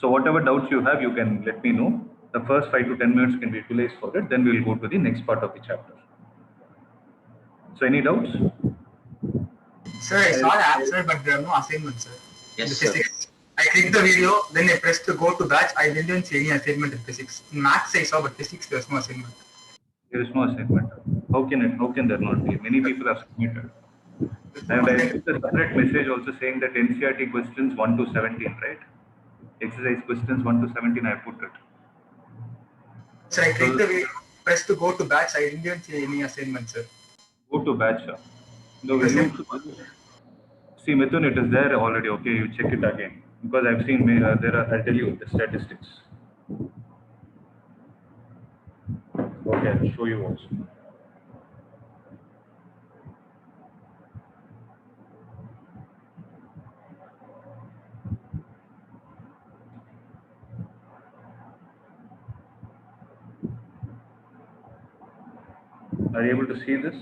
So whatever doubts you have, you can let me know. The first 5 to 10 minutes can be utilized for it. Then we will go to the next part of the chapter. So any doubts? Sir, I saw the answer, but there are no assignments, sir. Yes, In sir. physics. I clicked the video, then I pressed to go to batch. I didn't see any assignment in physics. In maths, I saw, but physics, there's no assignment. There is no assignment. How can there not be? Many people have submitted. And I sent a separate message also saying that NCERT questions 1 to 17, right? Exercise questions 1 to 17, I put it. So I clicked the video, pressed to go to batch. I didn't see any assignment, sir. Go to batch. No, see, Mithun, it is there already. Okay, you check it again. Because I've seen, there are, I'll tell you the statistics. Okay, I'll show you also. Are you able to see this?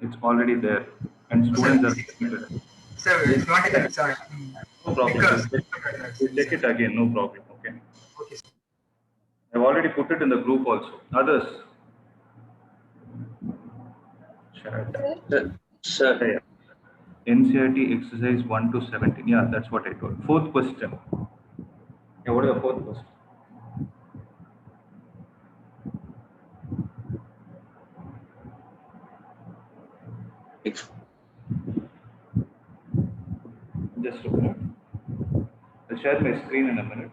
It's already there, and students are submitted. Sir, it's not, sorry. No problem. We'll check it again, no problem. Okay. Okay, sir. I've already put it in the group also. Others? Sir. NCERT exercise 1 to 17. Yeah, that's what I told. Fourth question. Yeah, what is the fourth question? Just a minute. I'll share my screen in a minute.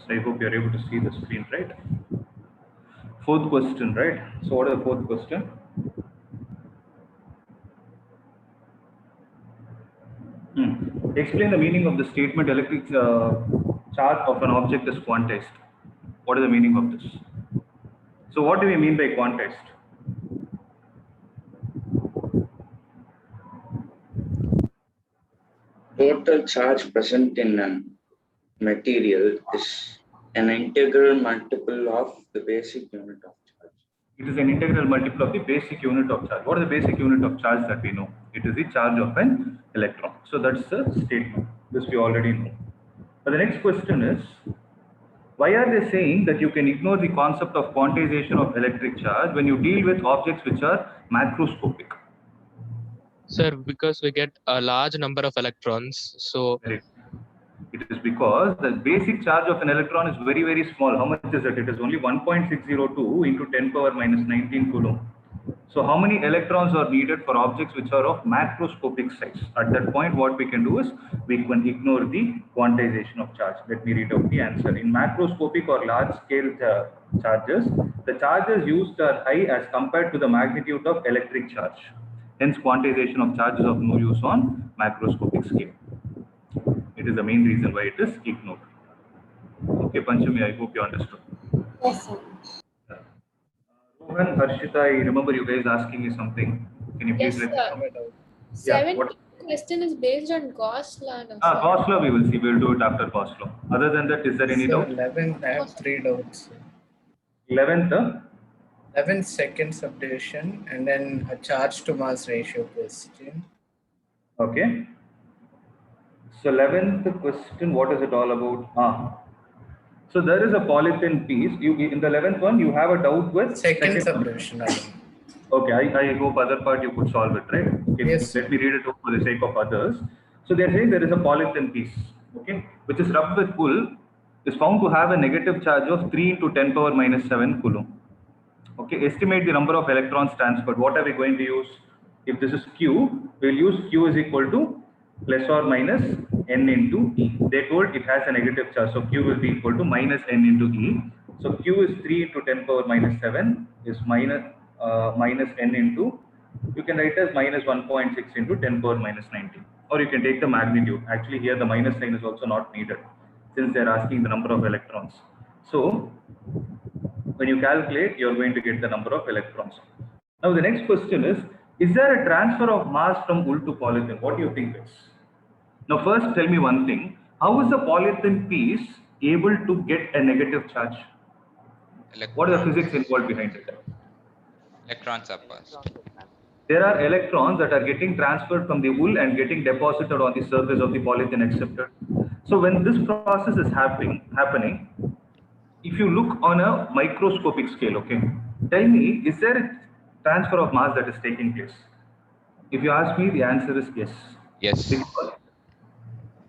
So I hope you're able to see the screen, right? Fourth question, right? So what is the fourth question? Explain the meaning of the statement electric charge of an object is quantized. What is the meaning of this? So what do we mean by quantized? Total charge present in a material is an integral multiple of the basic unit of charge. It is an integral multiple of the basic unit of charge. What is the basic unit of charge that we know? It is the charge of an electron. So that's the statement. This we already know. But the next question is, why are they saying that you can ignore the concept of quantization of electric charge when you deal with objects which are macroscopic? Sir, because we get a large number of electrons, so it is because the basic charge of an electron is very, very small. How much is it? It is only 1.602 into 10 power minus 19 coulomb. So how many electrons are needed for objects which are of macroscopic size? At that point, what we can do is we can ignore the quantization of charge. Let me read out the answer. In macroscopic or large scale charges, the charges used are high as compared to the magnitude of electric charge. Hence, quantization of charge is of no use on macroscopic scale. It is the main reason why it is ignored. Okay, Panchami, I hope you understood. Yes, sir. Rohan, Harshita, I remember you guys asking me something. Can you please Yes, let me sir. know? Seventh question is based on Gauss law. No, sir. Gauss law we will see. We'll do it after Gauss law. Other than that, is there any doubt? 11th, I have 3 doubts. 11th? 11th second subdivision and then a charge to mass ratio question. Okay. So 11th question, what is it all about? So there is a polythene piece. You in the 11th one, you have a doubt with second subdivision. Okay, I hope other part you could solve it, right? Okay, yes. Let me read it out for the sake of others. So they're saying there is a polythene piece, okay, which is rubbed with wool, is found to have a negative charge of 3 into 10 power minus 7 coulomb. Okay, estimate the number of electrons transferred. What are we going to use? If this is Q, we'll use Q is equal to plus or minus n into E. They told it has a negative charge, so Q will be equal to minus n into E. So Q is 3 into 10 power minus 7 is minus n into, you can write as minus 1.6 into 10 power minus 19. Or you can take the magnitude. Actually here the minus sign is also not needed since they're asking the number of electrons. So when you calculate, you're going to get the number of electrons. Now the next question is there a transfer of mass from wool to polythene? What do you think is? Now first tell me one thing, how is the polythene piece able to get a negative charge? What are the physics involved behind it? Electrons are passed. There are electrons that are getting transferred from the wool and getting deposited on the surface of the polythene acceptor. So when this process is happening, if you look on a microscopic scale, okay, tell me, is there a transfer of mass that is taking place? If you ask me, the answer is yes. Yes. Because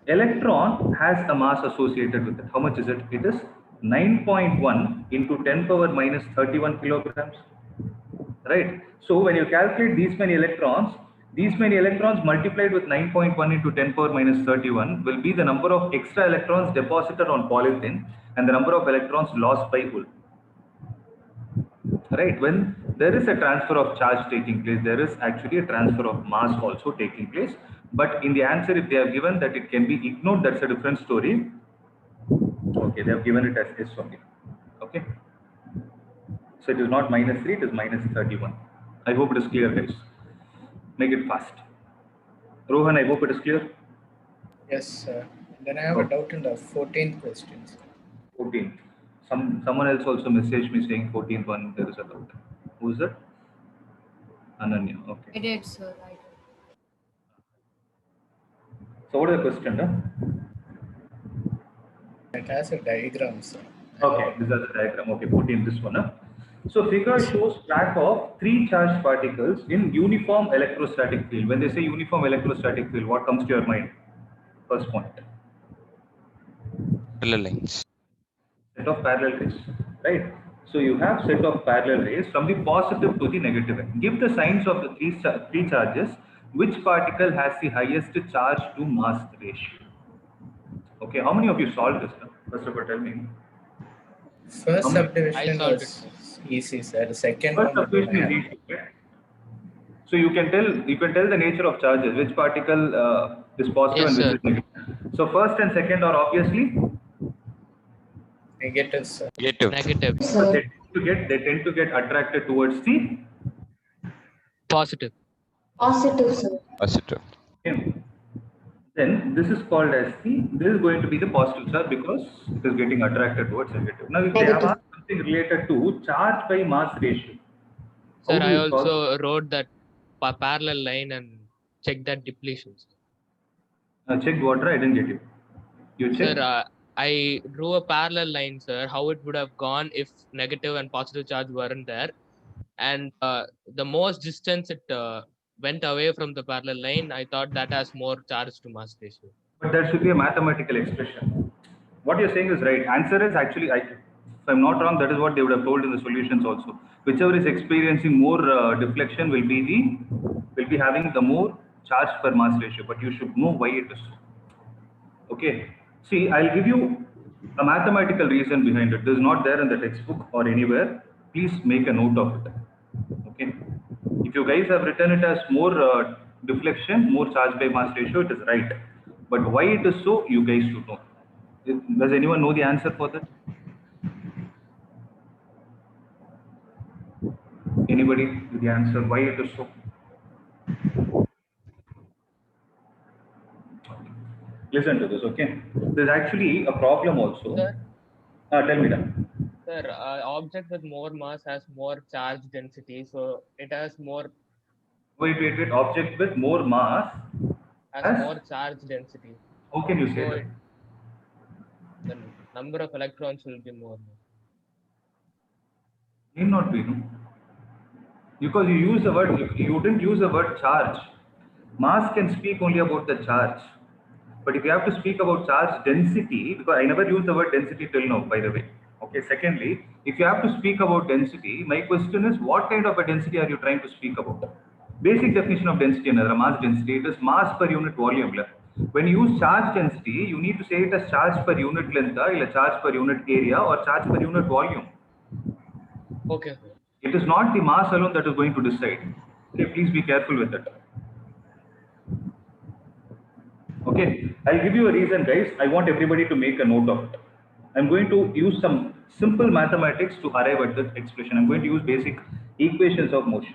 electron has a mass associated with it. How much is it? It is 9.1 into 10 power minus 31 kilograms. Right. So when you calculate these many electrons multiplied with 9.1 into 10 power minus 31 will be the number of extra electrons deposited on polythene and the number of electrons lost by wool. Right. When there is a transfer of charge taking place, there is actually a transfer of mass also taking place. But in the answer, if they have given that it can be ignored, that's a different story. Okay, they have given it as S only. Okay. So it is not minus 3, it is minus 31. I hope it is clear, guys. Make it fast. Rohan, I hope it is clear. Yes, sir. Then I have a doubt in the 14th question. 14th. Someone else also messaged me saying 14th one, there is a doubt. Who is that? Ananya. Okay. I did, sir. I did. So what is the question? It has a diagram, sir. Okay, this is the diagram. Okay, 14th, this one. So figure shows track of 3 charged particles in uniform electrostatic field. When they say uniform electrostatic field, what comes to your mind? First point. Parallel lines. Set of parallel rays, right? So you have set of parallel rays from the positive to the negative end. Give the signs of the three charges. Which particle has the highest charge to mass ratio? Okay, how many of you solved this? First of all, tell me. First subdivision was easy, sir. The second First one. subdivision is easy. Okay? So you can tell the nature of charges, which particle is positive and which is negative. So first and second are obviously Negative, sir. Negative. so they tend to get attracted towards the Positive. Positive, sir. Positive. okay. Then this is called as this is going to be the positive charge because it is getting attracted towards negative. Now if they have asked something related to charge by mass ratio. Sir, I also wrote that parallel line and checked that depletions. Checked what? I didn't get it. You checked? Sir, I drew a parallel line, sir, how it would have gone if negative and positive charge weren't there. And the most distance it went away from the parallel line, I thought that has more charge to mass ratio. But there should be a mathematical expression. What you're saying is right. Answer is actually, if I'm not wrong, that is what they would have told in the solutions also. Whichever is experiencing more deflection will be having the more charge per mass ratio. But you should know why it is so. Okay. See, I'll give you a mathematical reason behind it. This is not there in the textbook or anywhere. Please make a note of it. Okay. If you guys have written it as more deflection, more charge by mass ratio, it is right. But why it is so, you guys should know. Does anyone know the answer for that? Anybody with the answer why it is so? Listen to this, okay? There's actually a problem also. Sir? Tell me that. Sir, object with more mass has more charge density, so it has more. Wait. Object with more mass has more charge density. How can you say So that? the number of electrons will be more. Need not be, no? Because you use the word, you didn't use the word charge. Mass can speak only about the charge. But if you have to speak about charge density, because I never used the word density till now, by the way. Okay, secondly, if you have to speak about density, my question is, what kind of a density are you trying to speak about? Basic definition of density, another mass density, it is mass per unit volume. When you use charge density, you need to say it as charge per unit length, or charge per unit area, or charge per unit volume. Okay, sir. It is not the mass alone that is going to decide. Okay, please be careful with it. Okay, I'll give you a reason, guys. I want everybody to make a note of it. I'm going to use some simple mathematics to arrive at this expression. I'm going to use basic equations of motion.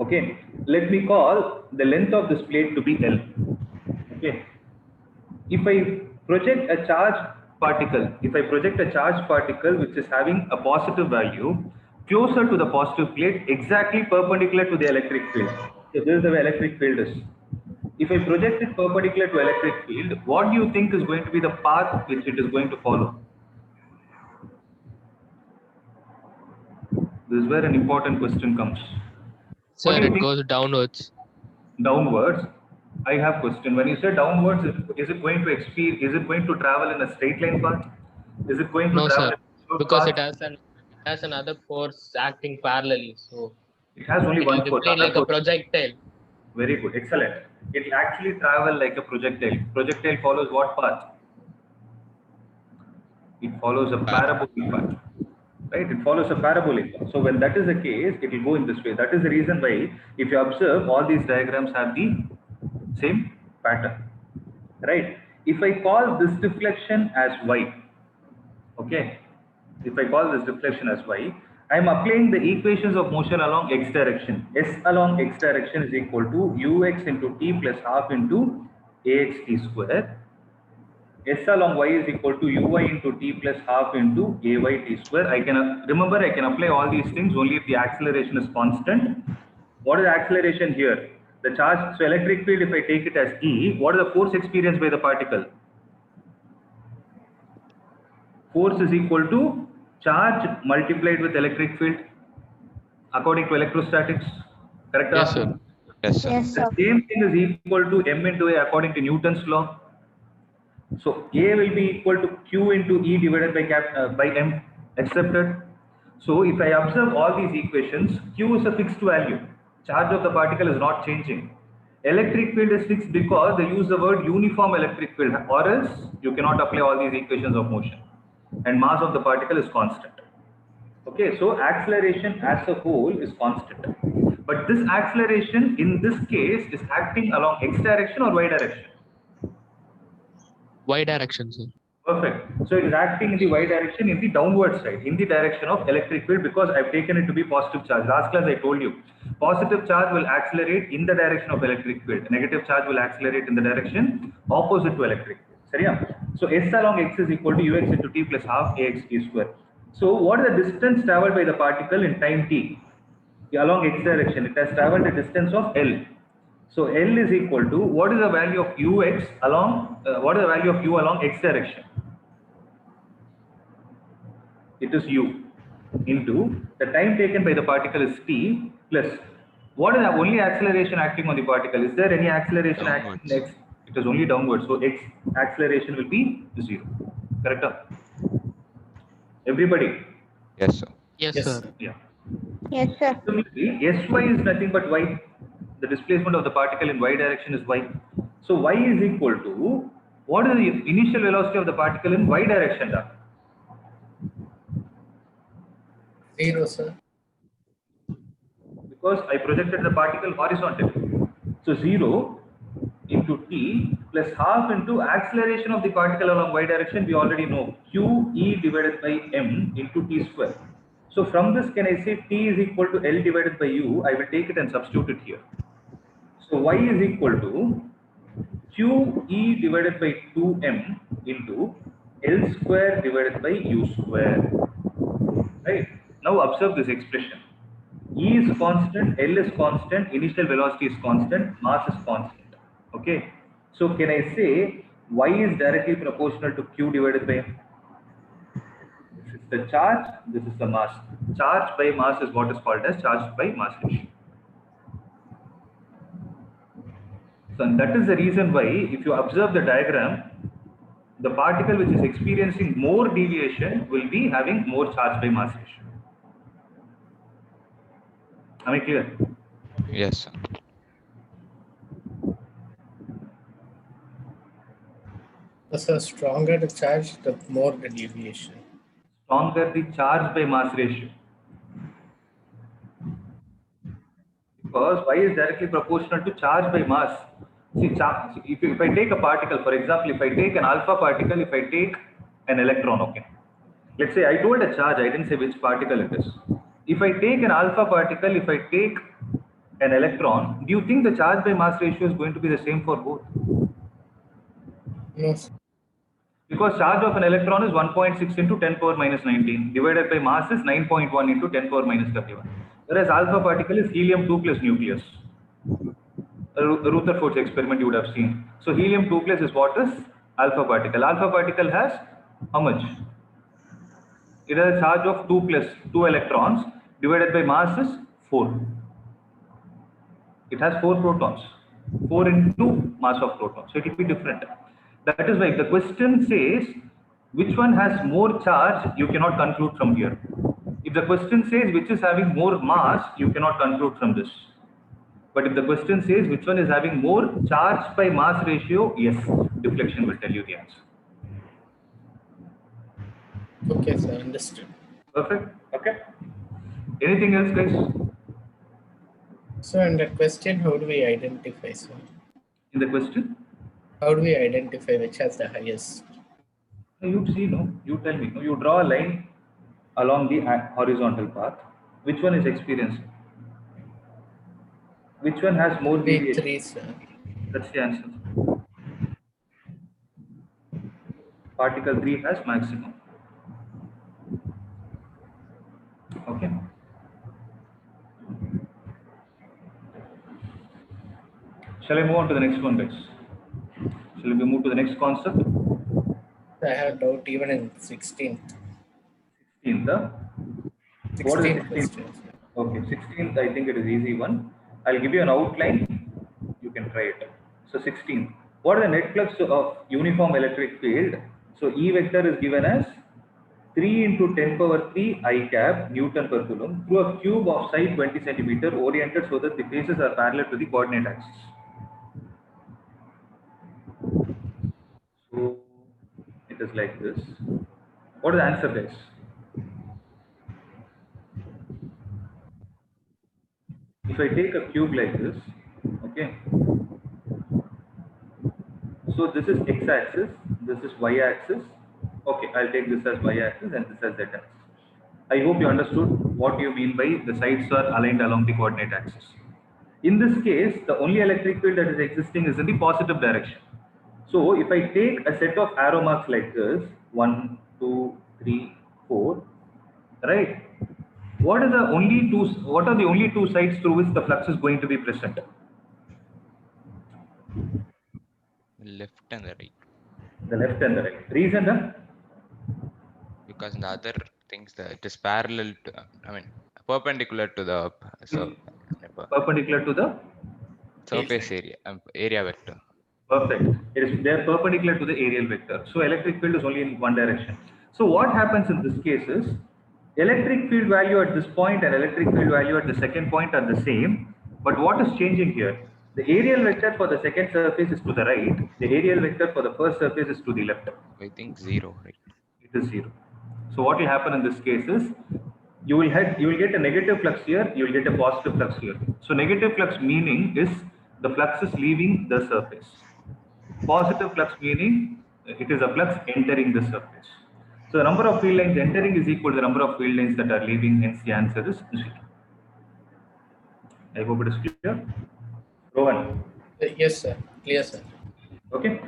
Okay, let me call the length of this plate to be L. Okay, if I project a charge particle, which is having a positive value closer to the positive plate, exactly perpendicular to the electric field. So this is the way electric field is. If I project it perpendicular to electric field, what do you think is going to be the path which it is going to follow? This is where an important question comes. Sir, What do you it think? goes downwards. Downwards. I have question. When you say downwards, is it going to experience? Is it going to travel in a straight line path? Is it going to No, travel sir, in a curved because path? it has another force acting parallelly. So It has only it will one be force. played Other like a force. projectile. Very good. Excellent. It will actually travel like a projectile. Projectile follows what path? It follows a parabolic path. Right? It follows a parabolic path. So when that is the case, it will go in this way. That is the reason why, if you observe, all these diagrams have the same pattern. Right? If I call this deflection as y, okay, if I call this deflection as y, I am applying the equations of motion along x direction. S along x direction is equal to ux into t plus half into ax t square. S along y is equal to uy into t plus half into ay t square. I can remember, I can apply all these things only if the acceleration is constant. What is the acceleration here? The charge, so electric field, if I take it as E, what is the force experienced by the particle? Force is equal to charge multiplied with electric field according to electrostatics. Correct? Yes, sir. Yes, sir. Yes, The sir. same thing is equal to m into a according to Newton's law. So A will be equal to Q into E divided by m, accepted. So if I observe all these equations, Q is a fixed value. Charge of the particle is not changing. Electric field is fixed because they use the word uniform electric field, or else you cannot apply all these equations of motion. And mass of the particle is constant. Okay, so acceleration as a whole is constant. But this acceleration in this case is acting along x direction or y direction? Y direction, sir. Perfect. So it is acting in the y direction, in the downward side, in the direction of electric field, because I've taken it to be positive charge. Last class I told you, positive charge will accelerate in the direction of electric field. Negative charge will accelerate in the direction opposite to electric field. Seriya? So S along x is equal to ux into t plus half ax t square. So what is the distance traveled by the particle in time t? Along x direction, it has traveled a distance of L. So L is equal to, what is the value of ux along, what is the value of u along x direction? It is u into the time taken by the particle is t plus, what is the only acceleration acting on the particle? Is there any acceleration acting Downwards. on x? It is only downward. So x acceleration will be 0. Correct? Everybody? Yes, sir. Yes, Yes. sir. Yeah. Yes, sir. Similarly, Sy is nothing but y. The displacement of the particle in y direction is y. So y is equal to, what is the initial velocity of the particle in y direction? 0, sir. Because I projected the particle horizontally. So 0 into t plus half into acceleration of the particle along y direction, we already know, q e divided by m into t square. So from this, can I say t is equal to L divided by u? I will take it and substitute it here. So y is equal to q e divided by 2m into L square divided by u square. Right? Now observe this expression. E is constant, L is constant, initial velocity is constant, mass is constant. Okay. So can I say y is directly proportional to q divided by m? This is the charge, this is the mass. Charge by mass is what is called as charge by mass ratio. So and that is the reason why, if you observe the diagram, the particle which is experiencing more deviation will be having more charge by mass ratio. Am I clear? Yes, sir. So stronger the charge, the more the deviation. Stronger the charge by mass ratio. Because Y is directly proportional to charge by mass. See, if I take a particle, for example, if I take an alpha particle, if I take an electron, okay. Let's say I told a charge, I didn't say which particle it is. If I take an alpha particle, if I take an electron, do you think the charge by mass ratio is going to be the same for both? No, sir. Because charge of an electron is 1.6 into 10 power minus 19 divided by mass is 9.1 into 10 power minus 31. Whereas alpha particle is helium-2 plus nucleus. Rutherford's experiment you would have seen. So helium-2 plus is what is alpha particle. Alpha particle has how much? It has a charge of 2 plus 2 electrons divided by mass is 4. It has 4 protons. 4 into mass of protons. So it will be different. That is why if the question says which one has more charge, you cannot conclude from here. If the question says which is having more mass, you cannot conclude from this. But if the question says which one is having more charge by mass ratio, yes, deflection will tell you the answer. Okay, sir, understood. Perfect. Okay. Anything else, guys? So in the question, how do we identify, sir? In the question? How do we identify which has the highest? You see, no? You tell me. No? You draw a line along the horizontal path. Which one is experienced? Which one has more deviation? V3, sir. That's the answer. Particle 3 has maximum. Okay. Shall I move on to the next one, guys? Shall we move to the next concept? I have doubt even in 16th. 16th. What is 16th 16th? question, sir. Okay, 16th, I think it is easy one. I'll give you an outline. You can try it. So 16th. What is the net flux of uniform electric field? So E vector is given as 3 into 10 power 3 I cap Newton per coulomb through a cube of side 20 centimeter oriented so that the faces are parallel to the coordinate axis. So it is like this. What is the answer, guys? If I take a cube like this, okay. So this is x-axis, this is y-axis. Okay, I'll take this as y-axis and this as z-axis. I hope you understood what you mean by the sides are aligned along the coordinate axis. In this case, the only electric field that is existing is in the positive direction. So if I take a set of arrow marks like this, 1, 2, 3, 4, right? What are the only two sides through which the flux is going to be present? Left and the right. The left and the right. Reason? Because in the other things, it is parallel to, perpendicular to the Perpendicular to the surface area vector. perfect. They are perpendicular to the areal vector. So electric field is only in one direction. So what happens in this case is electric field value at this point and electric field value at the second point are the same. But what is changing here? The areal vector for the second surface is to the right. The areal vector for the first surface is to the left. I think 0, right? It is 0. So what will happen in this case is you will get a negative flux here, you will get a positive flux here. So negative flux meaning is the flux is leaving the surface. Positive flux meaning it is a flux entering the surface. So the number of field lines entering is equal to the number of field lines that are leaving, hence the answer is 0. I hope it is clear. Rohan. Yes, sir. Clear, sir. Okay.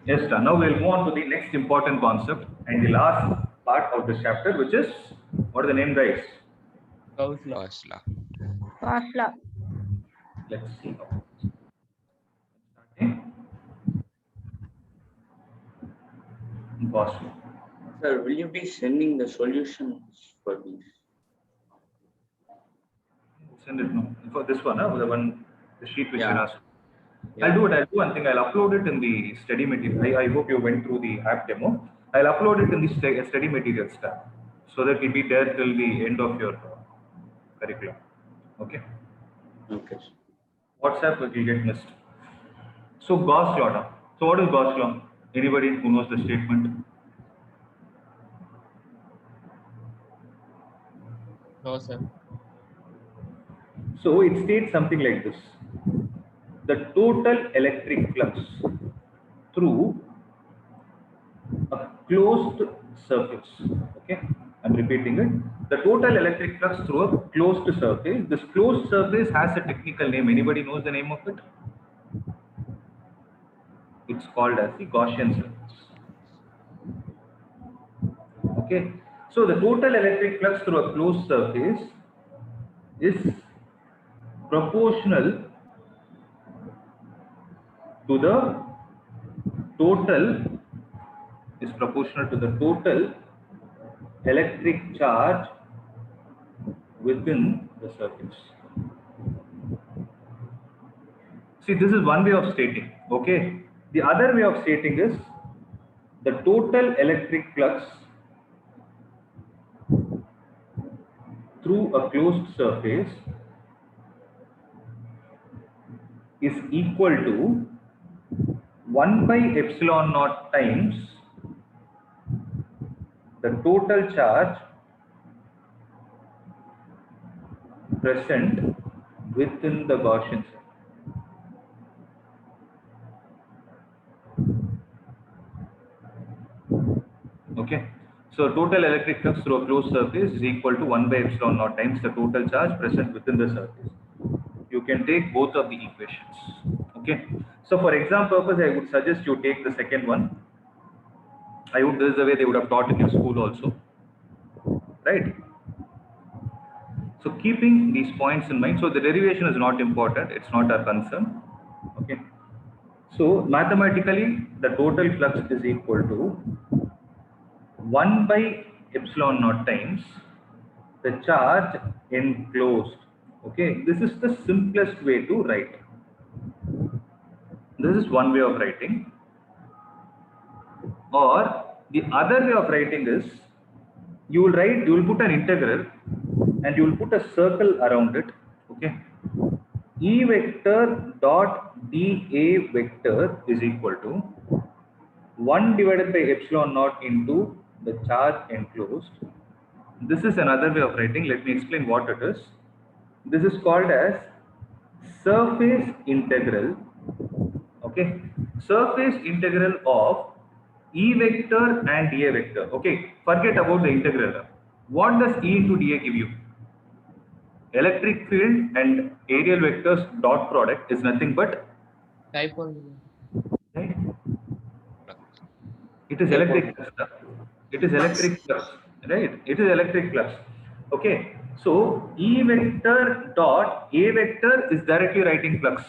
Yes, sir. Now we'll move on to the next important concept and the last part of this chapter, which is what is the name, guys? Gauss law. Gauss law. Gauss law. Let's see. Okay. Gauss law. Sir, will you be sending the solutions for these? Send it now. For this one, the sheet which Yeah. you asked. Yeah. I'll do one thing. I'll upload it in the study material. I hope you went through the app demo. I'll upload it in the study materials tab so that it will be there till the end of your curriculum. Okay. Okay. WhatsApp will get missed. So Gauss law now. So what is Gauss law? Anybody who knows the statement? No, sir. So it states something like this. The total electric flux through a closed surface. Okay, I'm repeating it. The total electric flux through a closed surface. This closed surface has a technical name. Anybody knows the name of it? It's called as the Gaussian surface. Okay, so the total electric flux through a closed surface is proportional to the total electric charge within the surface. See, this is one way of stating. Okay, the other way of stating is the total electric flux through a closed surface is equal to 1 by epsilon naught times the total charge present within the Gaussian surface. Okay, so total electric flux through a closed surface is equal to 1 by epsilon naught times the total charge present within the surface. You can take both of the equations. Okay, so for exam purpose, I would suggest you take the second one. This is the way they would have taught in your school also, right? So keeping these points in mind, so the derivation is not important, it's not our concern. Okay, so mathematically the total flux is equal to 1 by epsilon naught times the charge enclosed. Okay, this is the simplest way to write. This is one way of writing. Or the other way of writing is you will put an integral and you will put a circle around it. Okay, E vector dot dA vector is equal to 1 divided by epsilon naught into the charge enclosed. This is another way of writing. Let me explain what it is. This is called as surface integral. Okay, surface integral of E vector and dA vector. Okay, forget about the integral. What does E into dA give you? Electric field and areal vectors dot product is nothing but, Dipole. right? It is electric flux. It is electric flux, right? It is electric flux. Okay, so E vector dot A vector is directly writing flux.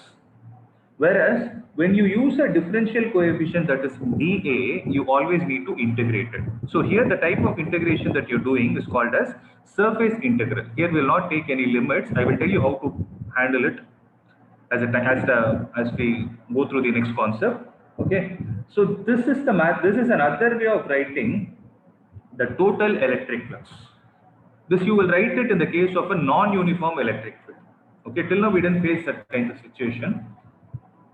Whereas when you use a differential coefficient that is dA, you always need to integrate it. So here the type of integration that you're doing is called as surface integral. Here we will not take any limits. I will tell you how to handle it as we go through the next concept. Okay. So this is the math. This is another way of writing the total electric flux. This you will write it in the case of a non-uniform electric field. Okay. Till now we didn't face that kind of situation.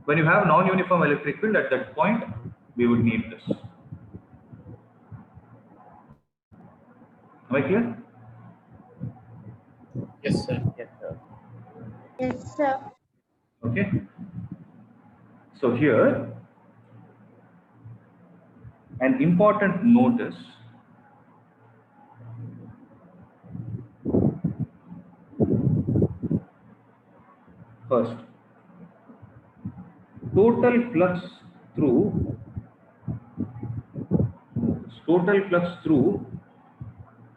When you have non-uniform electric field, at that point, we would need this. Am I clear? Yes, sir. Yes, sir. Okay. So here, an important note is first, total flux through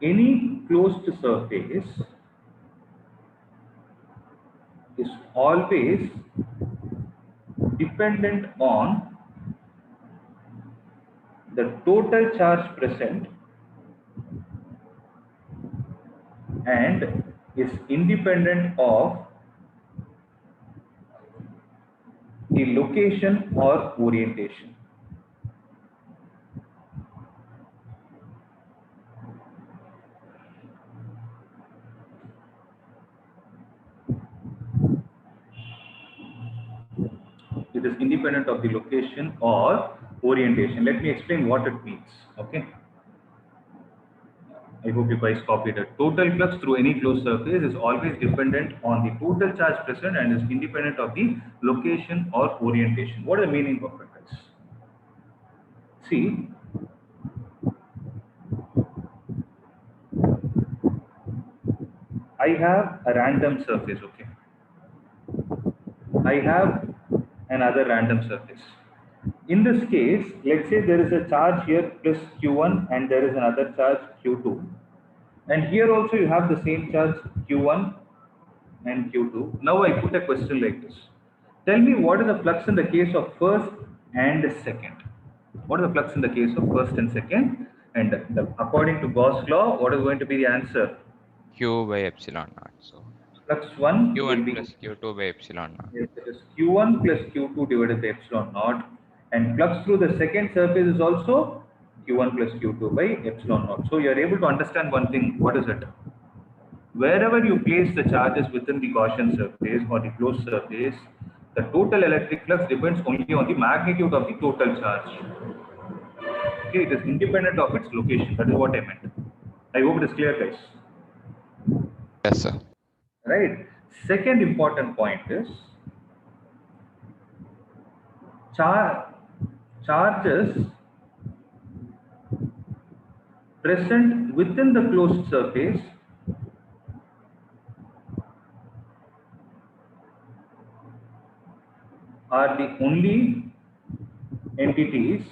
any closed surface is always dependent on the total charge present and is independent of the location or orientation. It is independent of the location or orientation. Let me explain what it means. Okay. I hope you guys copied it. Total flux through any closed surface is always dependent on the total charge present and is independent of the location or orientation. What is the meaning of it, guys? See, I have a random surface, okay? I have another random surface. In this case, let's say there is a charge here plus Q1 and there is another charge Q2. And here also you have the same charge Q1 and Q2. Now I put a question like this. Tell me what is the flux in the case of first and second? What is the flux in the case of first and second? And according to Gauss law, what is going to be the answer? Q by epsilon naught. So Flux 1 will Q1 be plus Q2 by epsilon naught. yes, it is Q1 plus Q2 divided by epsilon naught. And flux through the second surface is also Q1 plus Q2 by epsilon naught. So you are able to understand one thing. What is it? Wherever you place the charges within the Gaussian surface or the closed surface, the total electric flux depends only on the magnitude of the total charge. Okay, it is independent of its location. That is what I meant. I hope it is clear, guys. Yes, sir. Right. Second important point is charges present within the closed surface are the only entities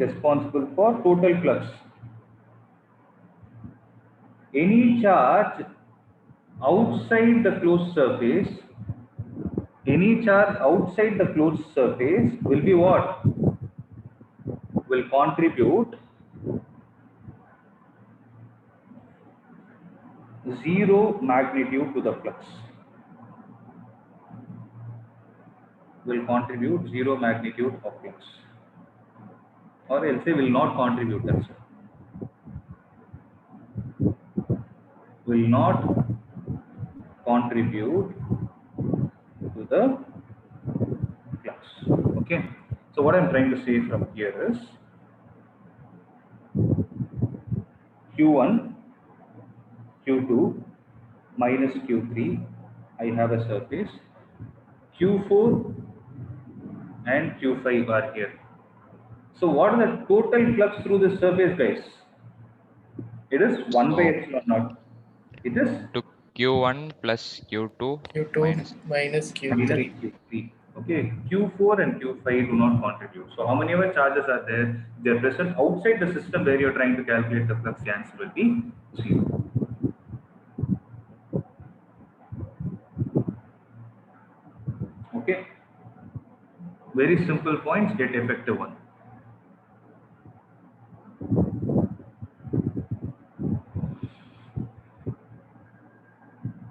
responsible for total flux. Any charge outside the closed surface, will be what? Will contribute zero magnitude to the flux. Will contribute zero magnitude of flux. Or else they will not contribute, that's it. Will not contribute to the flux. Okay. So what I'm trying to say from here is Q1, Q2 minus Q3, I have a surface. Q4 and Q5 are here. So what is the total flux through this surface, guys? It is 1 by epsilon naught. It is To Q1 plus Q2 Q2 minus Q3. Q3. Okay, Q4 and Q5 do not contribute. So how many ever charges are there? They are present outside the system where you are trying to calculate the flux. The answer will be 0. Okay, very simple points get effective one.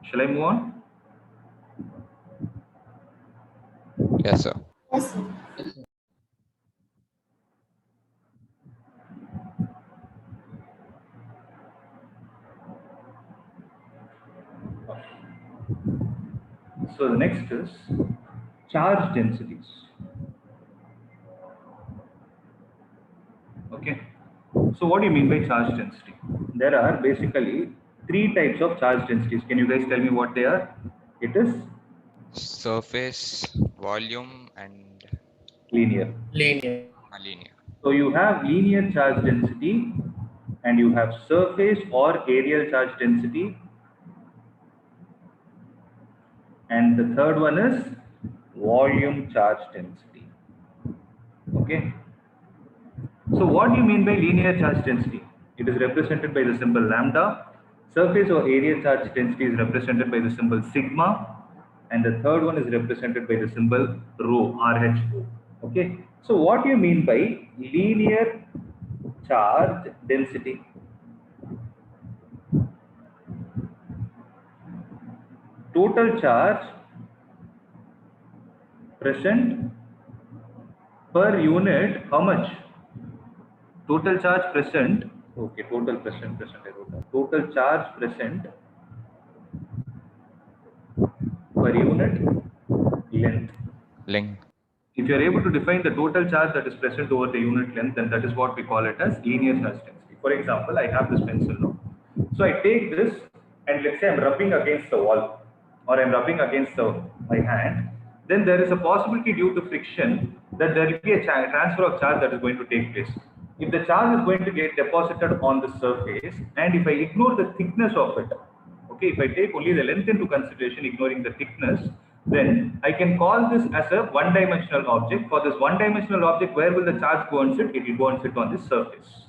Shall I move on? Yes, sir. Yes, sir. So the next is charge densities. Okay. So what do you mean by charge density? There are basically 3 types of charge densities. Can you guys tell me what they are? It is Surface, volume, and linear. Linear. linear. So you have linear charge density and you have surface or areal charge density. And the third one is volume charge density. Okay. So what do you mean by linear charge density? It is represented by the symbol lambda. Surface or area charge density is represented by the symbol sigma. And the third one is represented by the symbol rho, RHO. Okay. So what do you mean by linear charge density? Total charge present per unit, how much? Total charge present, okay, total charge present per unit length. Length. If you're able to define the total charge that is present over the unit length, then that is what we call it as linear charge density. For example, I have this pencil now. So I take this and let's say I'm rubbing against the wall or I'm rubbing against my hand, then there is a possibility due to friction that there will be a transfer of charge that is going to take place. If the charge is going to get deposited on the surface and if I ignore the thickness of it, okay, if I take only the length into consideration, ignoring the thickness, then I can call this as a one-dimensional object. For this one-dimensional object, where will the charge go and sit? It will go and sit on this surface.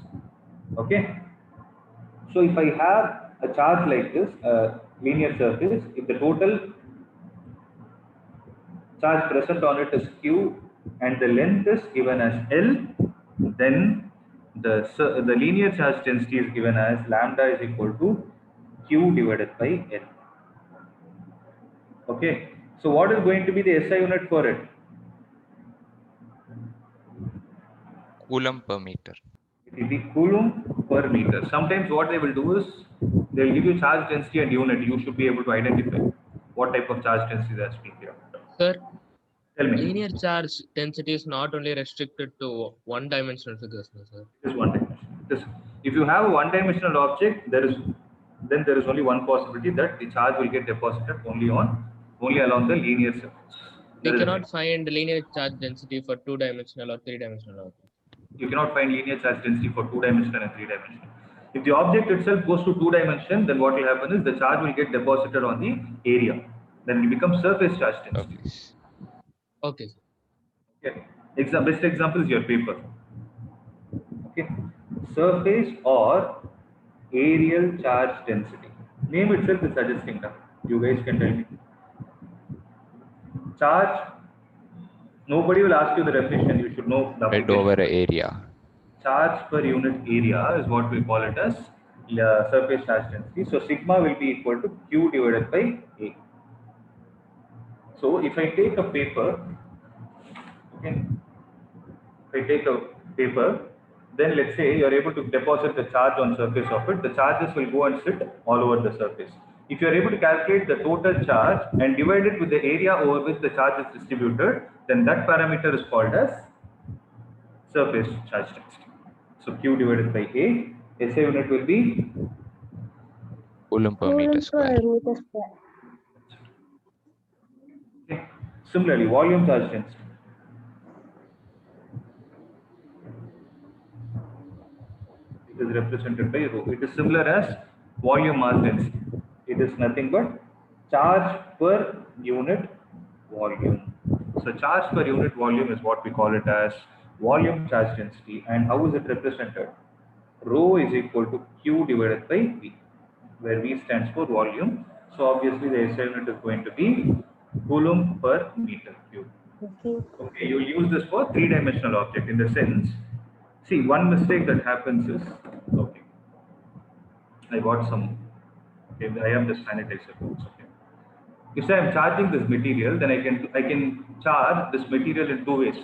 Okay. So if I have a charge like this, a linear surface, if the total charge present on it is Q and the length is given as L, then the linear charge density is given as lambda is equal to Q divided by L. Okay. So what is going to be the SI unit for it? Coulomb per meter. It will be coulomb per meter. Sometimes what they will do is they will give you charge density and unit. You should be able to identify what type of charge density they are speaking about. Sir, Tell me. linear charge density is not only restricted to one-dimensional figures, no, sir. It is one dimension. If you have a one-dimensional object, then there is only one possibility that the charge will get deposited only along the linear surface. We cannot find linear charge density for two-dimensional or three-dimensional objects. You cannot find linear charge density for two-dimensional and three-dimensional. If the object itself goes to two-dimension, then what will happen is the charge will get deposited on the area. Then it becomes surface charge density. Okay. Okay. Best example is your paper. Okay. Surface or aerial charge density. Name itself is suggesting that. You guys can tell me. Charge. Nobody will ask you the definition. You should know the Spread over an area. Charge per unit area is what we call it as surface charge density. So sigma will be equal to Q divided by A. So if I take a paper, okay, if I take a paper, then let's say you are able to deposit the charge on surface of it. The charges will go and sit all over the surface. If you are able to calculate the total charge and divide it with the area over which the charge is distributed, then that parameter is called as surface charge density. So Q divided by A, SI unit will be Coulomb per meter square. Okay. Similarly, volume charge density. It is represented by rho. It is similar as volume mass density. It is nothing but charge per unit volume. So charge per unit volume is what we call it as volume charge density. And how is it represented? Rho is equal to Q divided by V, where V stands for volume. So obviously the SI unit is going to be coulomb per meter cube. Okay, you use this for three-dimensional object in the sense. See, one mistake that happens is, okay, I got some, okay, I have this sanitizer. Okay. If I am charging this material, then I can charge this material in two ways.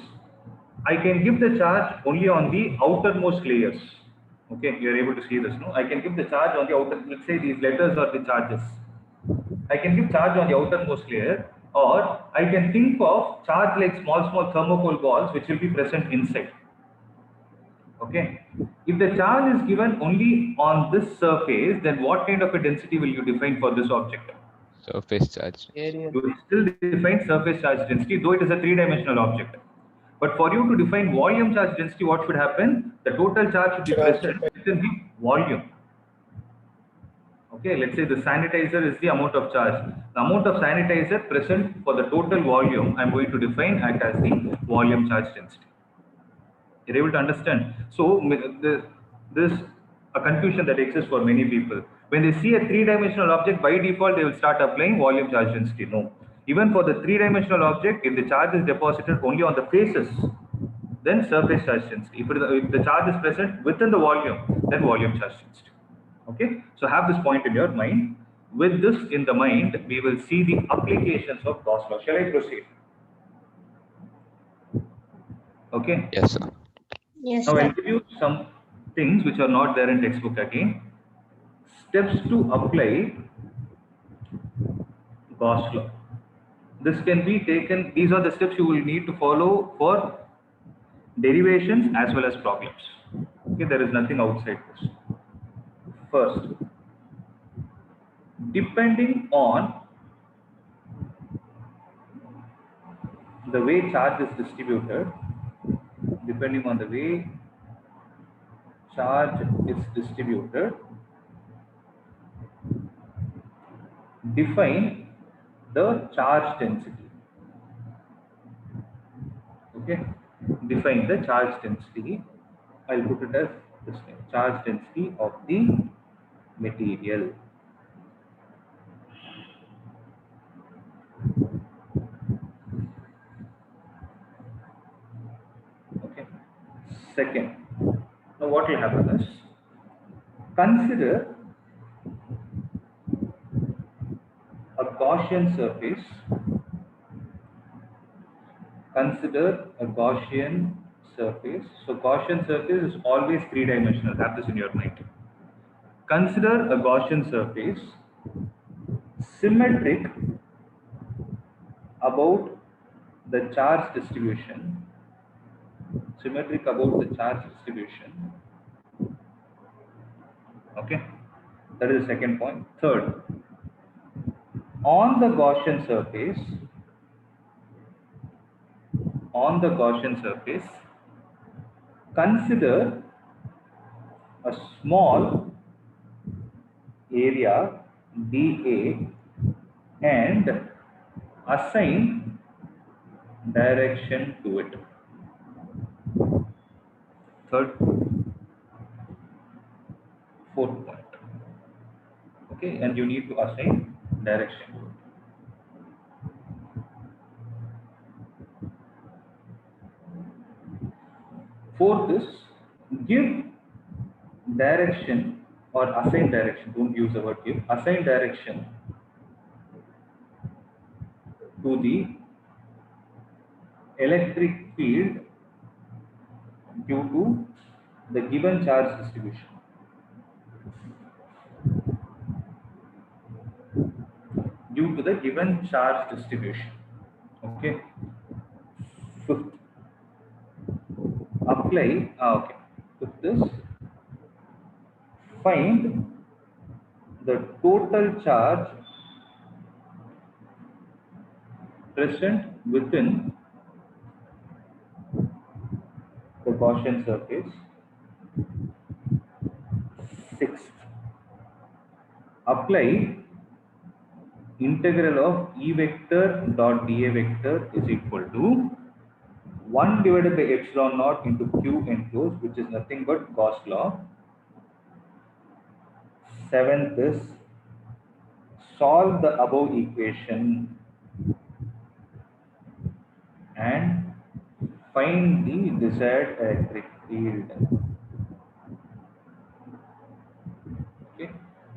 I can give the charge only on the outermost layers. Okay, you are able to see this, no? I can give the charge on the outer, let's say these letters are the charges. I can give charge on the outermost layer, or I can think of charge like small thermocol balls which will be present inside. Okay. If the charge is given only on this surface, then what kind of a density will you define for this object? Surface charge. Area. You will still define surface charge density, though it is a three-dimensional object. But for you to define volume charge density, what should happen? The total charge should be present within the volume. Okay, let's say the sanitizer is the amount of charge. The amount of sanitizer present for the total volume, I'm going to define as the volume charge density. You're able to understand? So this is a confusion that exists for many people. When they see a three-dimensional object, by default, they will start applying volume charge density. No. Even for the three-dimensional object, if the charge is deposited only on the faces, then surface charge density. If the charge is present within the volume, then volume charge density. Okay, so have this point in your mind. With this in the mind, we will see the applications of Gauss law. Shall I proceed? Okay. Yes, sir. Yes, Now sir. I'll give you some things which are not there in textbook again. Steps to apply Gauss law. This can be taken, these are the steps you will need to follow for derivations as well as problems. Okay, there is nothing outside this. First, depending on the way charge is distributed, depending on the way charge is distributed, define the charge density. Okay, define the charge density. I'll put it as this name, charge density of the material. Okay. Second, now what will happen is, consider a Gaussian surface. Consider a Gaussian surface. So Gaussian surface is always three-dimensional. Have this in your mind. Consider a Gaussian surface symmetric about the charge distribution. Symmetric about the charge distribution. Okay, that is the second point. Third, on the Gaussian surface, consider a small area dA and assign direction to it. Third, fourth point. Okay, and you need to assign direction to it. Fourth is, give direction or assign direction. Don't use the word give. Assign direction to the electric field due to the given charge distribution. Due to the given charge distribution. Okay. Fifth, apply. Okay. Fifth is, find the total charge present within the Gaussian surface. Sixth, apply integral of E vector dot dA vector is equal to 1 divided by epsilon naught into Q enclosed, which is nothing but Gauss law. Seventh is, solve the above equation and find the desired electric field. Okay,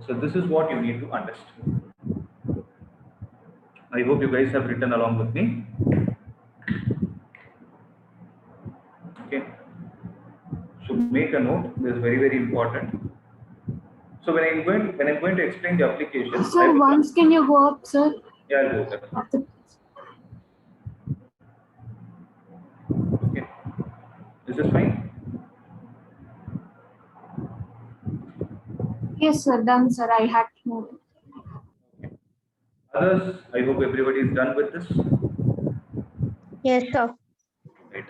so this is what you need to understand. I hope you guys have written along with me. Okay, so make a note. This is very, very important. So when I'm going to explain the application, Sir, once can you go up, sir? Yeah, I'll go there. Okay, is this fine? Yes, sir. Done, sir. I had to move. Others, I hope everybody is done with this. Yes, sir. Right.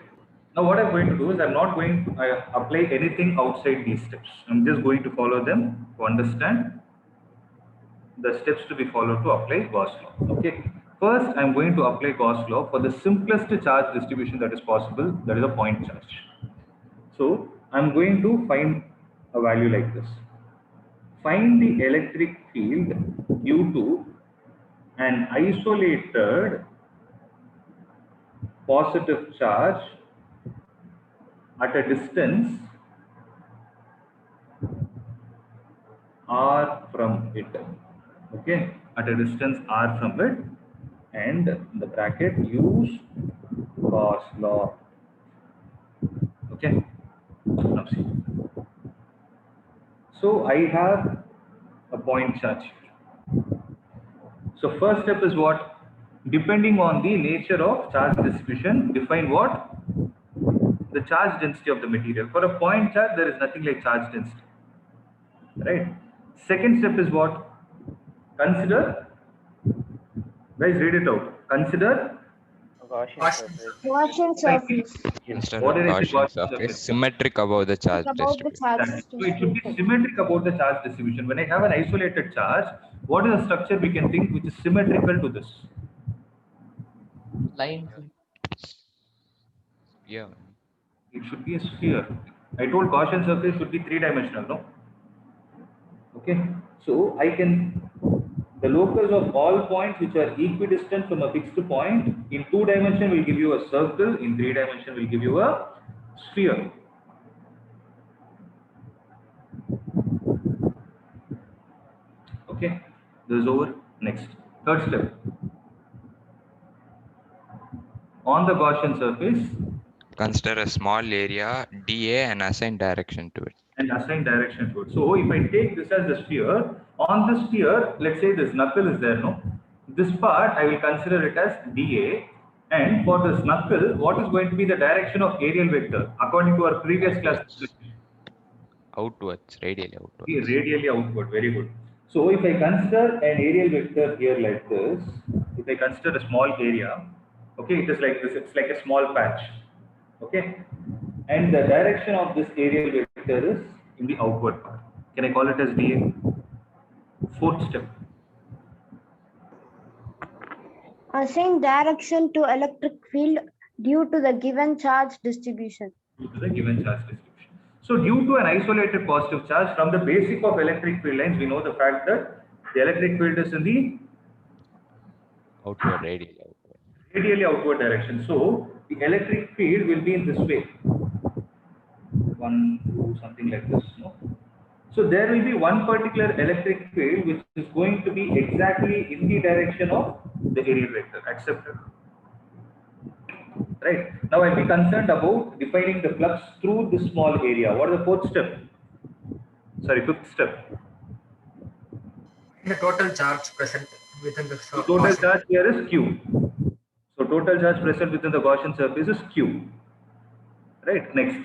Now what I'm going to do is, I'm not going to apply anything outside these steps. I'm just going to follow them to understand the steps to be followed to apply Gauss law. Okay. First, I'm going to apply Gauss law for the simplest charge distribution that is possible, that is a point charge. So I'm going to find a value like this. Find the electric field due to an isolated positive charge at a distance r from it. Okay, at a distance r from it, and the bracket use Gauss law. Okay, now see. So I have a point charge here. So first step is what? Depending on the nature of charge distribution, define what? The charge density of the material. For a point charge, there is nothing like charge density. Right? Second step is what? Consider, guys, read it out. Consider Gaussian surface. Instead what of did I say? Gaussian Gaussian surface, surface. symmetric about the charge About the distribution. charge Exactly. So it should be distribution. symmetric about the charge distribution. When I have an isolated charge, what is a structure we can think which is symmetrical to this? Line. Yeah. It should be a sphere. I told Gaussian surface should be three-dimensional, no? Okay. So I can, the locus of all points which are equidistant from a fixed point in 2 dimension will give you a circle, in 3 dimension will give you a sphere. Okay, this is over. Next, third step. On the Gaussian surface, Consider a small area dA and assign direction to it. and assign direction to it. So if I take this as the sphere, on the sphere, let's say this knuckle is there, no? This part I will consider it as dA, and for this knuckle, what is going to be the direction of aerial vector according to our previous class? Outwards, radially outwards. Radially outward, very good. So if I consider an aerial vector here like this, if I consider a small area, okay, it is like this, it's like a small patch, okay, and the direction of this aerial vector is in the outward part. Can I call it as dA? Fourth step. Assign direction to electric field due to the given charge distribution. Due to the given charge distribution. So due to an isolated positive charge, from the basic of electric field lines, we know the fact that the electric field is in the Outward, radially outward. radially outward direction. So the electric field will be in this way. 1, 2, something like this. No? So there will be one particular electric field which is going to be exactly in the direction of the aerial vector. Accepted. Right. Now I'll be concerned about defining the flux through this small area. What is the fourth step? Sorry, fifth step. The total charge present within the So total charge here is Q. So total charge present within the Gaussian surface is Q. Right. Next.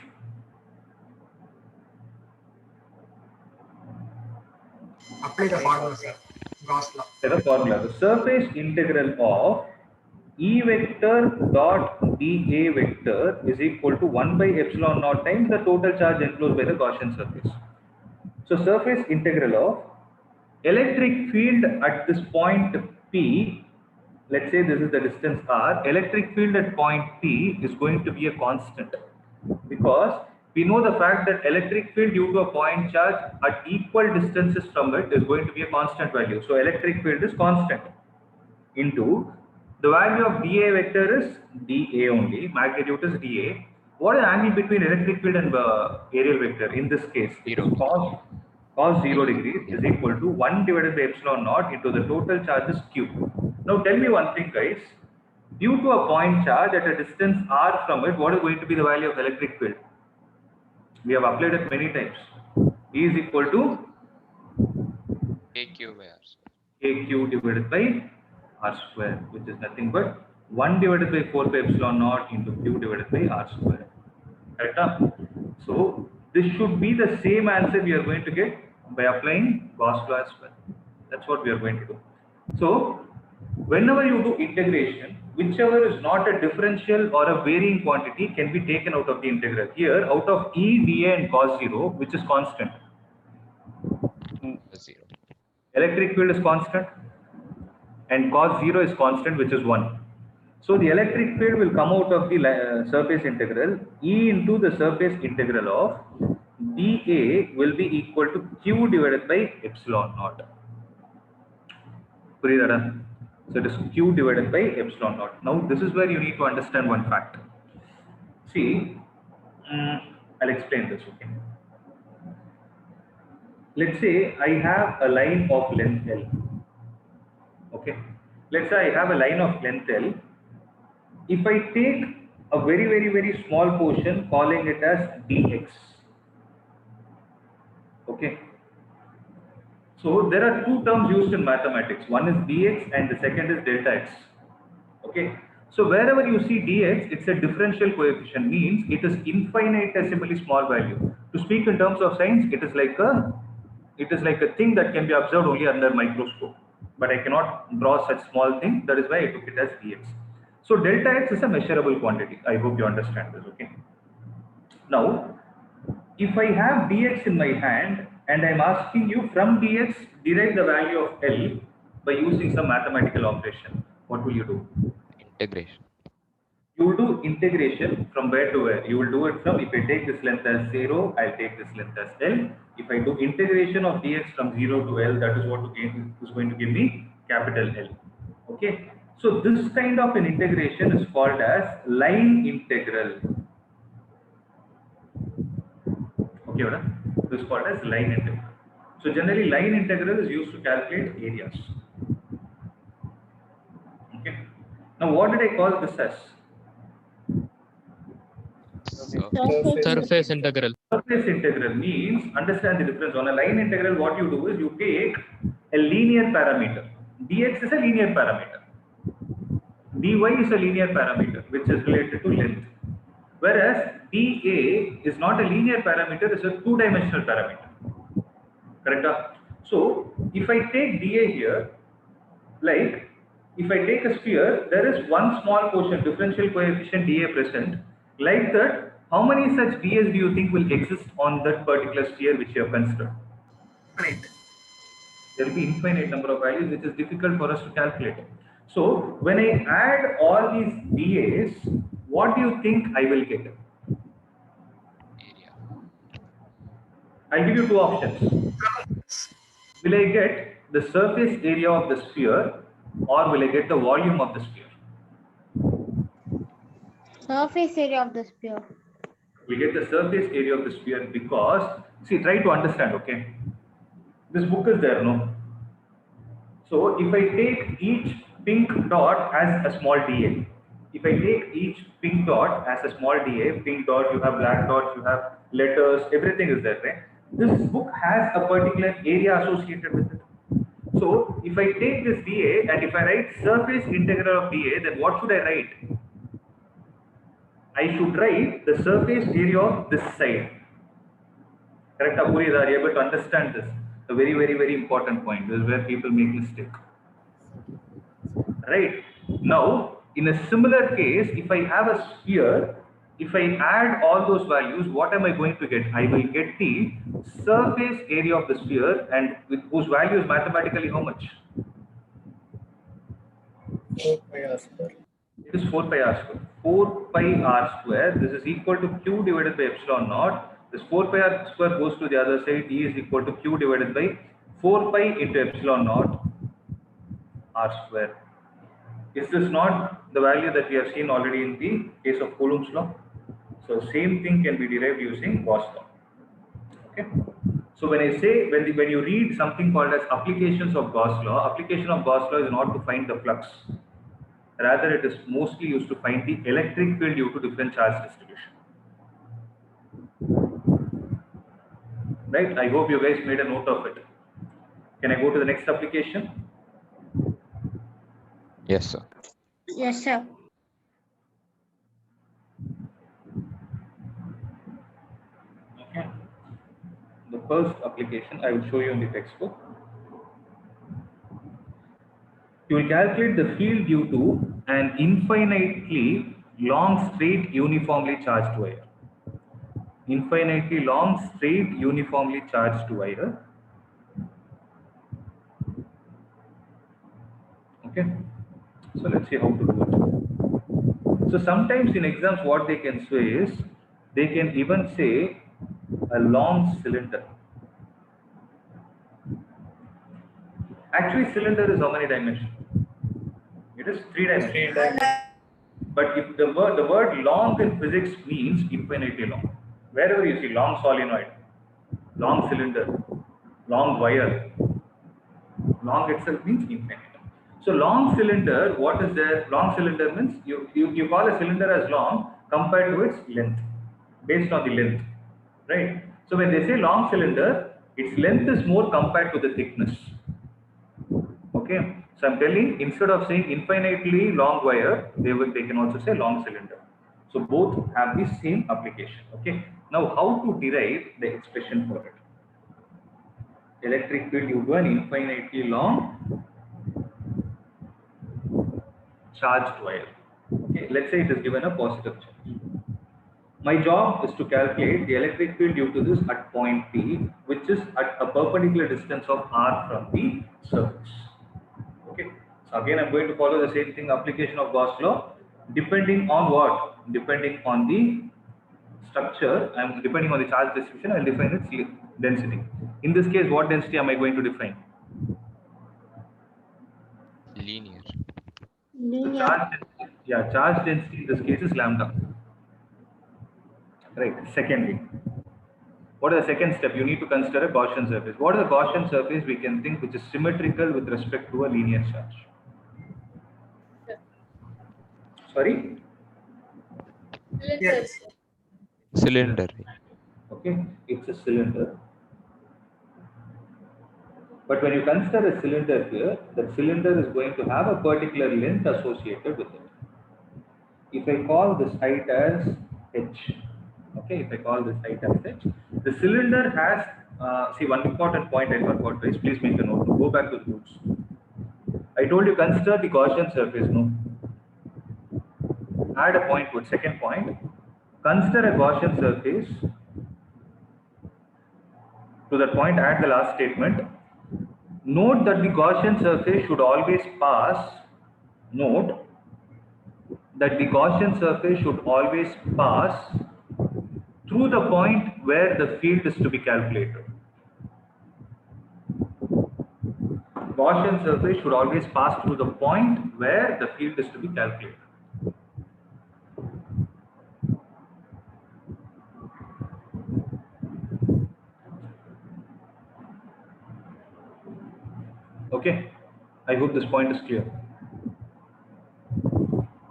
Apply the formula, sir. Gauss law. The formula. The surface integral of E vector dot dA vector is equal to 1 by epsilon naught times the total charge enclosed by the Gaussian surface. So surface integral of electric field at this point P, let's say this is the distance R, electric field at point P is going to be a constant, because we know the fact that electric field due to a point charge at equal distances from it is going to be a constant value. So electric field is constant into the value of dA vector is dA only, magnitude is dA. What is the angle between electric field and aerial vector? In this case, it is cos 0 degrees is equal to 1 divided by epsilon naught into the total charge is Q. Now tell me one thing, guys. Due to a point charge at a distance r from it, what is going to be the value of electric field? We have applied it many times. E is equal to KQ by R square. KQ divided by R square, which is nothing but 1 divided by 4 pi epsilon naught into Q divided by R square. Correct? So this should be the same answer we are going to get by applying Gauss law as well. That's what we are going to do. So whenever you do integration, whichever is not a differential or a varying quantity can be taken out of the integral. Here, out of E, dA and cos 0, which is constant? 0. Electric field is constant and cos 0 is constant, which is 1. So the electric field will come out of the surface integral. E into the surface integral of dA will be equal to Q divided by epsilon naught. So it is Q divided by epsilon naught. Now this is where you need to understand one fact. See, I'll explain this. Okay. Let's say I have a line of length L. Okay. Let's say I have a line of length L. If I take a very small portion, calling it as dx. Okay. So there are two terms used in mathematics. One is dx and the second is delta x. Okay. So wherever you see dx, it's a differential coefficient, means it is infinitesimally small value. To speak in terms of science, it is like a thing that can be observed only under microscope. But I cannot draw such small thing. That is why I took it as dx. So delta x is a measurable quantity. I hope you understand this. Okay. Now, if I have dx in my hand and I'm asking you from dx derive the value of L by using some mathematical operation, what will you do? Integration. You will do integration from where to where? You will do it from, if I take this length as 0, I'll take this length as L. If I do integration of dx from 0 to L, that is what is going to give me capital L. Okay. So this kind of an integration is called as line integral. Okay, right? This is called as line integral. So generally line integral is used to calculate areas. Okay. Now what did I call this as? Surface integral. Surface integral means, understand the difference. On a line integral, what you do is you take a linear parameter. Dx is a linear parameter. Dy is a linear parameter which is related to length. Whereas dA is not a linear parameter, it's a two-dimensional parameter. Correct? So if I take dA here, like if I take a sphere, there is one small portion, differential coefficient dA present. Like that, how many such dAs do you think will exist on that particular sphere which you have considered? Right. There will be infinite number of values, which is difficult for us to calculate. So when I add all these dAs, what do you think I will get? Area. I'll give you two options. Will I get the surface area of the sphere or will I get the volume of the sphere? Surface area of the sphere. We get the surface area of the sphere because, see, try to understand, okay? This book is there, no? So if I take each pink dot as a small dA, if I take each pink dot as a small dA, pink dot, you have black dots, you have letters, everything is there, right? This book has a particular area associated with it. So if I take this dA and if I write surface integral of dA, then what should I write? I should write the surface area of this side. Correct, Apuris, are you able to understand this? A very, very, very important point. This is where people make mistake. Right. Now, in a similar case, if I have a sphere, if I add all those values, what am I going to get? I will get the surface area of the sphere, and with whose value is mathematically how much? 4 pi r square. It is 4 pi r square. 4 pi r square. This is equal to q divided by epsilon naught. This 4 pi r square goes to the other side. E is equal to q divided by 4 pi into epsilon naught r square. Is this not the value that we have seen already in the case of Coulomb's law? So same thing can be derived using Gauss law. Okay. So when I say, when you read something called as applications of Gauss law, application of Gauss law is not to find the flux. Rather, it is mostly used to find the electric field due to different charge distribution. Right? I hope you guys made a note of it. Can I go to the next application? Yes, sir. Yes, sir. Okay. The first application I will show you in the textbook. You will calculate the field due to an infinitely long straight uniformly charged wire. Infinitely long straight uniformly charged wire. Okay. So let's see how to do it. So sometimes in exams what they can say is, they can even say a long cylinder. Actually, cylinder is how many dimensions? It is 3 dimensions. But if the word long in physics means infinitely long. Wherever you see long solenoid, long cylinder, long wire, long itself means infinite. So long cylinder, what is there? Long cylinder means you call a cylinder as long compared to its length, based on the length, right? So when they say long cylinder, its length is more compared to the thickness. Okay. So I'm telling, instead of saying infinitely long wire, they can also say long cylinder. So both have the same application. Okay. Now how to derive the expression for it? Electric field, you do an infinitely long charged wire. Okay. Let's say it is given a positive charge. My job is to calculate the electric field due to this at point P, which is at a perpendicular distance of r from the surface. Okay. So again, I'm going to follow the same thing, application of Gauss law. Depending on what? Depending on the structure, and depending on the charge distribution, I'll define its density. In this case, what density am I going to define? Linear. Linear. Charge density, yeah, charge density in this case is lambda. Right. Secondly, what is the second step? You need to consider a Gaussian surface. What is a Gaussian surface we can think which is symmetrical with respect to a linear charge? Sorry? Yes. Cylinder. Okay, it's a cylinder. But when you consider a cylinder here, that cylinder is going to have a particular length associated with it. If I call this height as h, okay, if I call this height as h, the cylinder has, see, one important point I forgot, guys, please make a note. Go back to the roots. I told you consider the Gaussian surface, no? Add a point to it. Second point, consider a Gaussian surface. To that point, add the last statement. Note that the Gaussian surface should always pass. Note that the Gaussian surface should always pass through the point where the field is to be calculated. Gaussian surface should always pass through the point where the field is to be calculated. Okay, I hope this point is clear.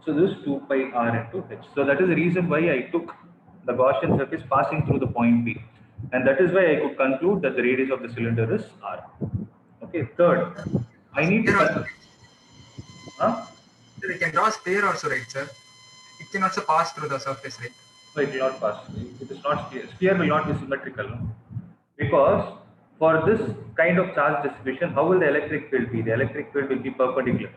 So this is 2 pi r into h. So that is the reason why I took the Gaussian surface passing through the point P. And that is why I could conclude that the radius of the cylinder is r. Okay, third, I need to... Huh? So we can draw a sphere also, right, sir? It can also pass through the surface, right? No, it will not pass. It is not sphere. Sphere will not be symmetrical. No? Because for this kind of charge distribution, how will the electric field be? The electric field will be perpendicular.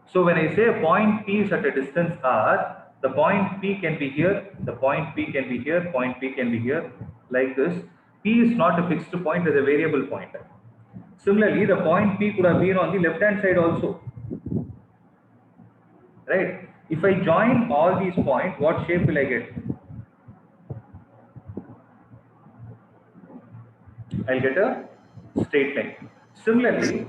So when I say a point P is at a distance r, the point P can be here, the point P can be here, point P can be here, like this. P is not a fixed point, it is a variable point. Similarly, the point P could have been on the left hand side also. Right? If I join all these points, what shape will I get? I'll get a straight line. Similarly,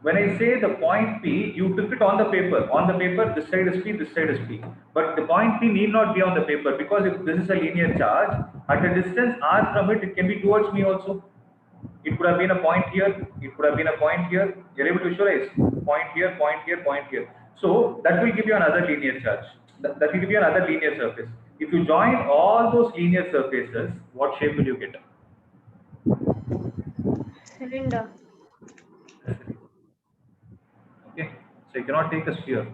when I say the point P, you took it on the paper. On the paper, this side is P, this side is P. But the point P need not be on the paper because if this is a linear charge, at a distance r from it, it can be towards me also. It could have been a point here, it could have been a point here. You're able to visualize point here, point here, point here. So that will give you another linear charge. That will give you another linear surface. If you join all those linear surfaces, what shape will you get? Cylinder. Okay, so you cannot take a sphere.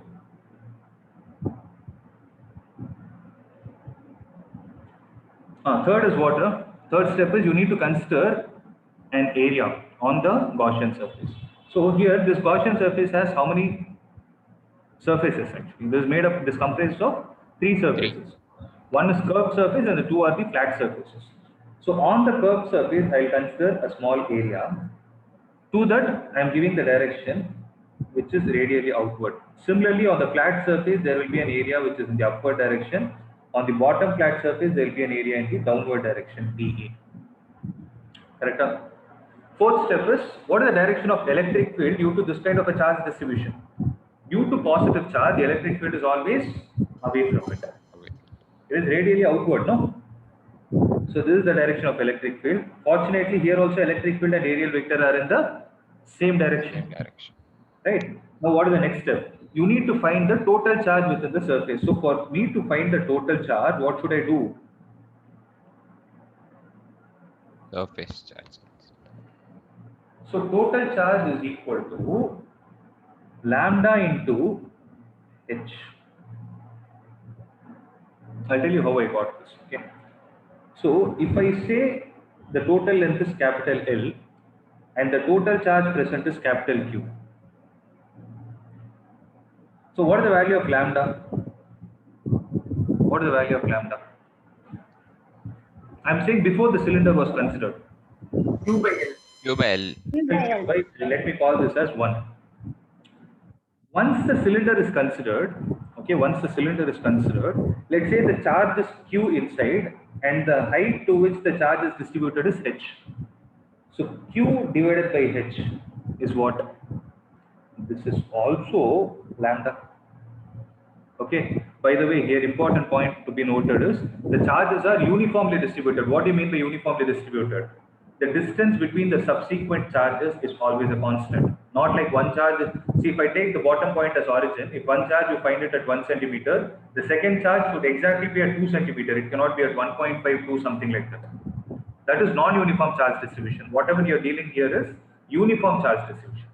Third is water. Third step is you need to consider an area on the Gaussian surface. So here this Gaussian surface has how many surfaces actually? This is made up, this comprises of 3 surfaces. One is curved surface and the 2 are the flat surfaces. So on the curved surface, I will consider a small area. To that, I am giving the direction which is radially outward. Similarly, on the flat surface, there will be an area which is in the upward direction. On the bottom flat surface, there will be an area in the downward direction, dA. Correct? Fourth step is, what is the direction of electric field due to this kind of a charge distribution? Due to positive charge, the electric field is always away from it. It is radially outward, no? So this is the direction of electric field. Fortunately, here also electric field and aerial vector are in the same direction. Right? Now what is the next step? You need to find the total charge within the surface. So for me to find the total charge, what should I do? Surface charge. So total charge is equal to lambda into h. I'll tell you how I got this. Okay. So if I say the total length is capital L and the total charge present is capital Q. So what is the value of lambda? What is the value of lambda? I'm saying before the cylinder was considered. Q by L. Q by L. Let me call this as 1. Once the cylinder is considered, okay, once the cylinder is considered, let's say the charge is Q inside and the height to which the charge is distributed is h. So Q divided by h is what? This is also lambda. Okay. By the way, here important point to be noted is the charges are uniformly distributed. What do you mean by uniformly distributed? The distance between the subsequent charges is always a constant. Not like one charge. See, if I take the bottom point as origin, if one charge you find it at 1 centimeter, the second charge should exactly be at 2 centimeter. It cannot be at 1.52, something like that. That is non-uniform charge distribution. Whatever you're dealing here is uniform charge distribution.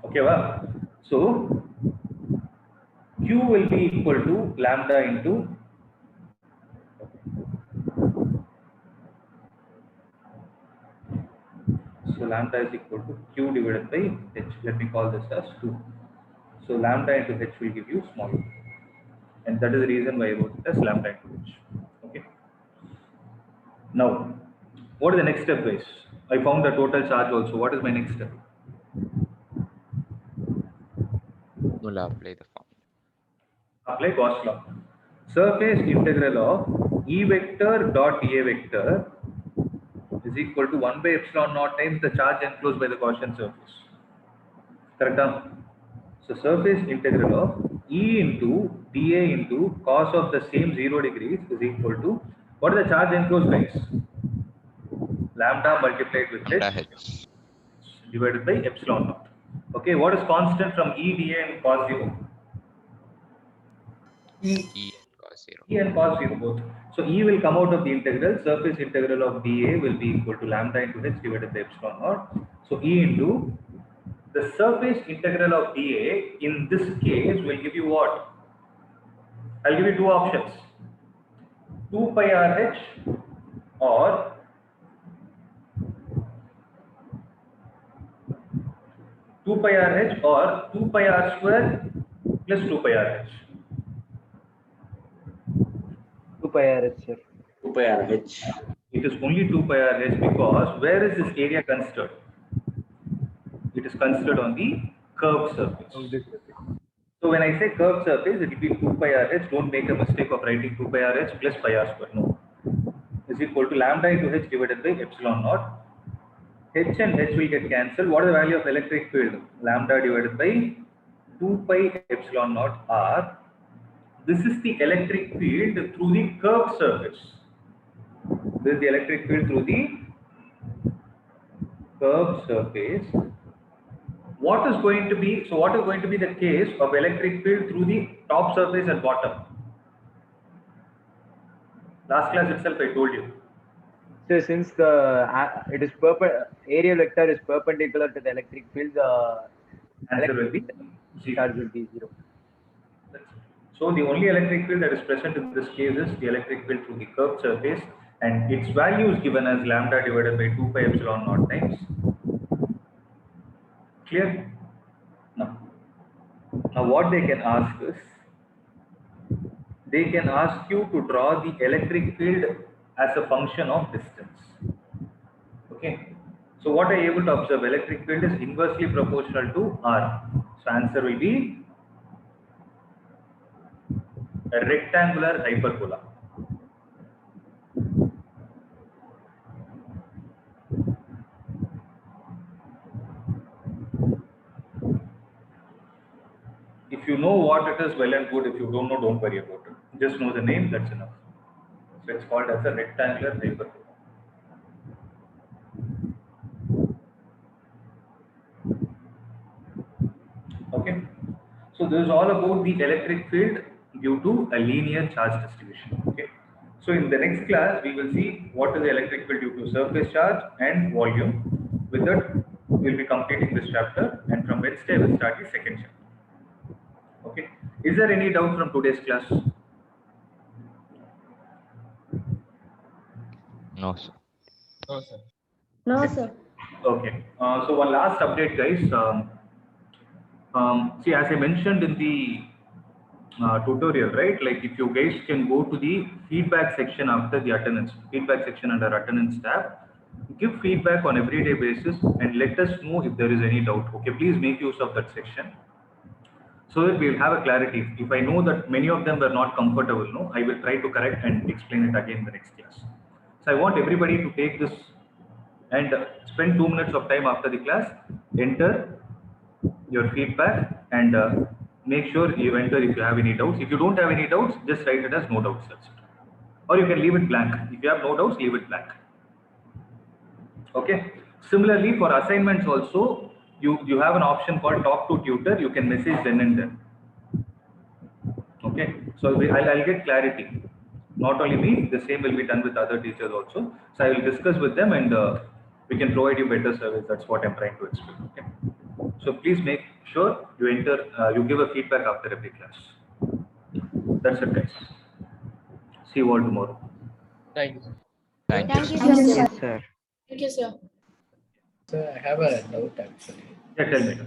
Okay, well, so Q will be equal to lambda into so lambda is equal to Q divided by h. Let me call this as 2. So lambda into h will give you small, and that is the reason why I wrote it as lambda into h. Okay. Now, what is the next step, guys? I found the total charge also. What is my next step? We'll apply the form. Apply Gauss law. Surface integral of E vector dot A vector is equal to 1 by epsilon naught times the charge enclosed by the Gaussian surface. Correct? So surface integral of E into dA into cos of the same 0 degrees is equal to, what is the charge enclosed, guys? Lambda multiplied with h divided by epsilon naught. Okay, what is constant from E dA and cos 0? E. E and cos 0. E and cos 0 both. So E will come out of the integral. Surface integral of dA will be equal to lambda into h divided by epsilon naught. So E into the surface integral of dA in this case will give you what? I'll give you two options. 2 pi RH or 2 pi RH or 2 pi R square plus 2 pi RH. 2 pi RH, sir. 2 pi RH. It is only 2 pi RH because where is this area considered? It is considered on the curved surface. So when I say curved surface, it will be 2 pi RH. Don't make a mistake of writing 2 pi RH plus pi R square. No. Is equal to lambda into h divided by epsilon naught. H and h will get cancelled. What is the value of electric field? Lambda divided by 2 pi epsilon naught R. This is the electric field through the curved surface. This is the electric field through the curved surface. What is going to be the case of electric field through the top surface and bottom? Last class itself I told you. So since the area vector is perpendicular to the electric field, the Answer will be charge 0. will be 0. So the only electric field that is present in this case is the electric field through the curved surface, and its value is given as lambda divided by 2 pi epsilon naught times. Clear? Now what they can ask is, they can ask you to draw the electric field as a function of distance. Okay. So what are you able to observe? Electric field is inversely proportional to R. So answer will be a rectangular hyperbola. If you know what it is, well and good. If you don't know, don't worry about it. Just know the name, that's enough. So it's called as a rectangular hyperbola. Okay. So this is all about the electric field due to a linear charge distribution. Okay. So in the next class, we will see what is the electric field due to surface charge and volume. With that, we'll be completing this chapter, and from Wednesday we'll start the second chapter. Okay. Is there any doubt from today's class? No, sir. No, sir. No, sir. Okay. So one last update, guys. See, as I mentioned in the tutorial, right? Like if you guys can go to the feedback section after the attendance, feedback section under attendance tab, give feedback on everyday basis and let us know if there is any doubt. Okay, please make use of that section so that we'll have a clarity. If I know that many of them were not comfortable, no, I will try to correct and explain it again in the next class. So I want everybody to take this and spend 2 minutes of time after the class, enter your feedback and make sure you enter if you have any doubts. If you don't have any doubts, just write it as no doubts. That's it. Or you can leave it blank. If you have no doubts, leave it blank. Okay. Similarly, for assignments also, you have an option called talk to tutor. You can message then and then. Okay. So I'll get clarity. Not only me, the same will be done with other teachers also. So I will discuss with them and we can provide you better service. That's what I'm trying to explain. Okay. So please make sure you enter, you give a feedback after every class. That's it, guys. See you all tomorrow. Thank you, sir. Thank you. Thank you, Thank you, sir. sir. Thank you, sir. Sir, I have a doubt actually. Yeah, tell me.